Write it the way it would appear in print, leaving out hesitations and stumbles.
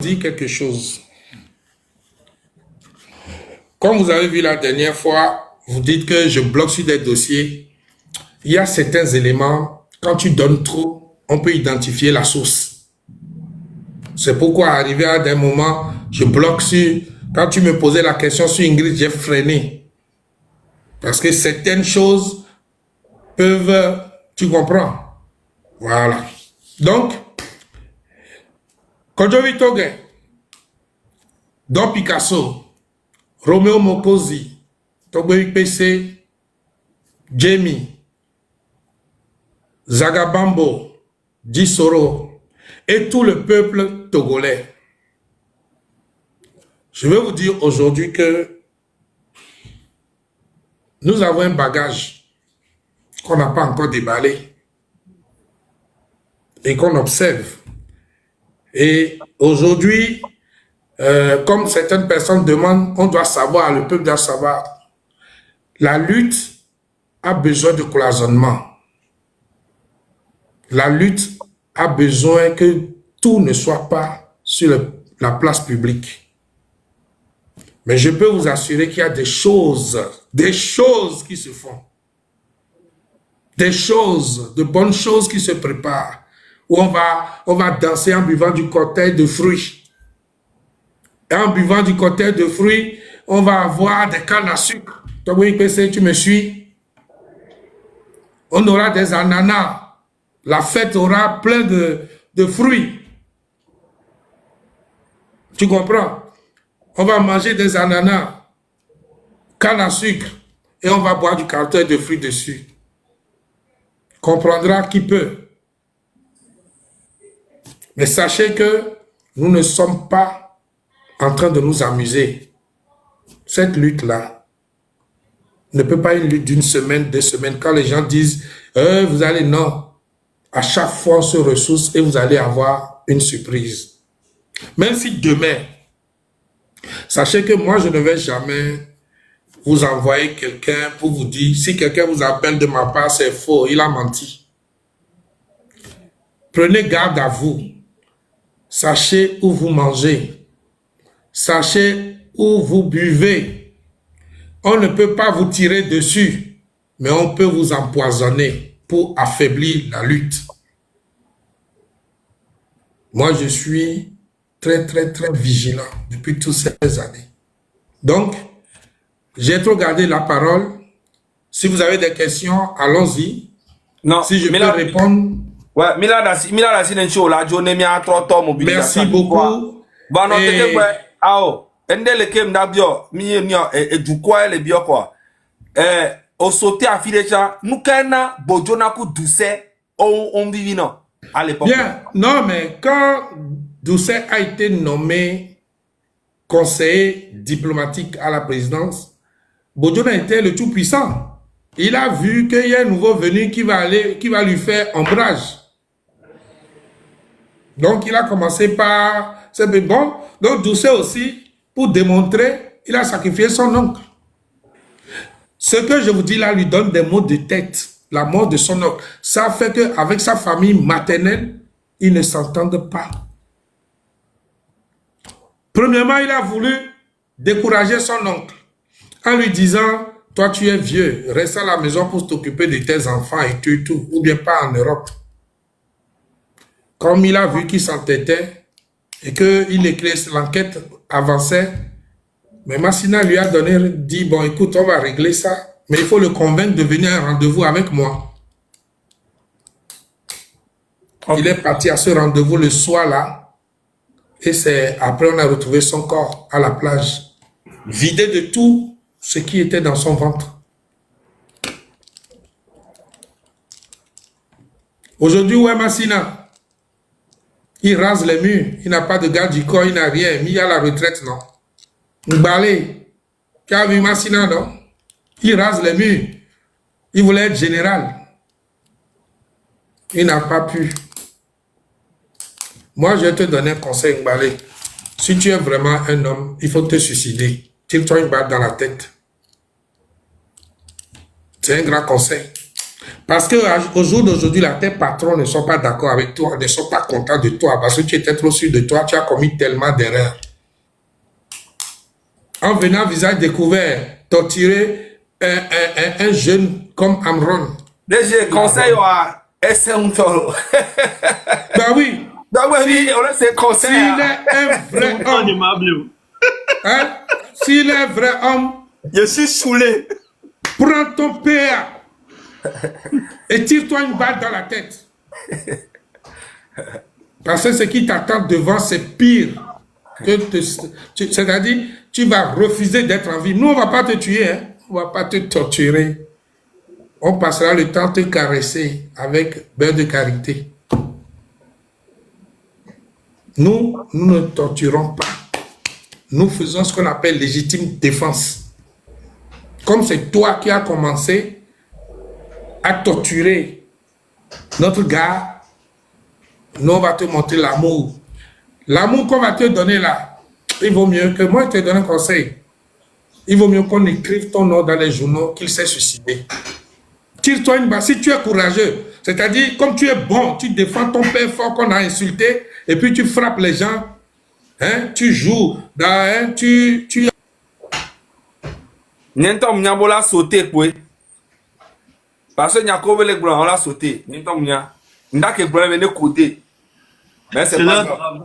dire quelque chose. Comme vous avez vu la dernière fois, vous dites que je bloque sur des dossiers. Il y a certains éléments, quand tu donnes trop, on peut identifier la source. C'est pourquoi, arrivé à des moments, je bloque sur... Quand tu me posais la question sur Ingrid, j'ai freiné. Parce que certaines choses peuvent... Tu comprends? Voilà. Donc, Kojo Vitoge, Don Picasso, Romeo Mokosi, Togbe IPC, Jamie, Zagabambo, Dissoro et tout le peuple togolais. Je vais vous dire aujourd'hui que nous avons un bagage qu'on n'a pas encore déballé et qu'on observe. Et aujourd'hui, comme certaines personnes demandent, on doit savoir, le peuple doit savoir, la lutte a besoin de cloisonnement. La lutte a besoin que tout ne soit pas sur la place publique. Mais je peux vous assurer qu'il y a des choses qui se font. Des choses, de bonnes choses qui se préparent. Où on va danser en buvant du cocktail de fruits. Et en buvant du cocktail de fruits, on va avoir des cannes à sucre. Tu me suis? On aura des ananas. La fête aura plein de fruits. Tu comprends? On va manger des ananas, canne à sucre, et on va boire du cocktail de fruits dessus. Comprendra qui peut. Mais sachez que nous ne sommes pas en train de nous amuser. Cette lutte-là ne peut pas être une lutte d'une semaine, 2 semaines. Quand les gens disent, vous allez, non. À chaque fois, on se ressource et vous allez avoir une surprise. Même si demain, sachez que moi, je ne vais jamais vous envoyer quelqu'un pour vous dire, si quelqu'un vous appelle de ma part, c'est faux, il a menti. Prenez garde à vous. Sachez où vous mangez. Sachez où vous buvez. On ne peut pas vous tirer dessus, mais on peut vous empoisonner pour affaiblir la lutte. Moi, je suis très vigilant depuis toutes ces années. Donc, j'ai trop gardé la parole. Si vous avez des questions, allons-y. Non, si je peux répondre. Ouais, Merci beaucoup. Bien, non, mais quand Doucet a été nommé conseiller diplomatique à la présidence, Bojona était le tout-puissant. Il a vu qu'il y a un nouveau venu qui va lui faire ombrage. Donc, il a commencé par... C'est bon. Donc, Doucet aussi, pour démontrer, il a sacrifié son oncle. Ce que je vous dis là lui donne des maux de tête. La mort de son oncle. Ça fait qu'avec sa famille maternelle, ils ne s'entendent pas. Premièrement, il a voulu décourager son oncle en lui disant, toi tu es vieux, reste à la maison pour t'occuper de tes enfants et tout, ou bien pas en Europe. Comme il a vu qu'il s'entêtait et que l'enquête avançait, mais Massina lui a dit, bon écoute, on va régler ça, mais il faut le convaincre de venir à un rendez-vous avec moi. Okay. Il est parti à ce rendez-vous le soir là, et après on a retrouvé son corps à la plage, vidé de tout ce qui était dans son ventre. Aujourd'hui, où est Massina? Il rase les murs, il n'a pas de garde du corps, il n'a rien, mais il a la retraite, non? Mbalé, qui a vu Massina, non? Il rase les murs. Il voulait être général. Il n'a pas pu. Moi, je vais te donner un conseil, Mbalé. Si tu es vraiment un homme, il faut te suicider. Tire-toi une balle dans la tête. C'est un grand conseil. Parce qu'au jour d'aujourd'hui, tes patrons ne sont pas d'accord avec toi, ne sont pas contents de toi, parce que tu étais trop sûr de toi, tu as commis tellement d'erreurs. En venant visage découvert, torturer un jeune comme Amron. Déjà, conseil est un taureau. Ben oui. S'il est un vrai homme, hein, s'il est un vrai homme, je suis saoulé. Prends ton père et tire-toi une balle dans la tête. Parce que ce qui t'attend devant, c'est pire. C'est-à-dire, tu vas refuser d'être en vie. Nous, on ne va pas te tuer, hein? On ne va pas te torturer. On passera le temps de te caresser avec beurre de karité. Nous ne torturons pas. Nous faisons ce qu'on appelle légitime défense. Comme c'est toi qui as commencé à torturer notre gars, nous on va te montrer l'amour. L'amour qu'on va te donner là, il vaut mieux que moi je te donne un conseil. Il vaut mieux qu'on écrive ton nom dans les journaux qu'il s'est suicidé. Tire-toi une balle. Si tu es courageux, c'est-à-dire comme tu es bon, tu défends ton père fort qu'on a insulté, et puis tu frappes les gens, hein, tu joues, hein, tu N'entends pas la sauter, quoi. Parce que Nyako les blancs, on l'a sauté. N'entends pas. N'a que blanc venir côté. Mais c'est pas grave.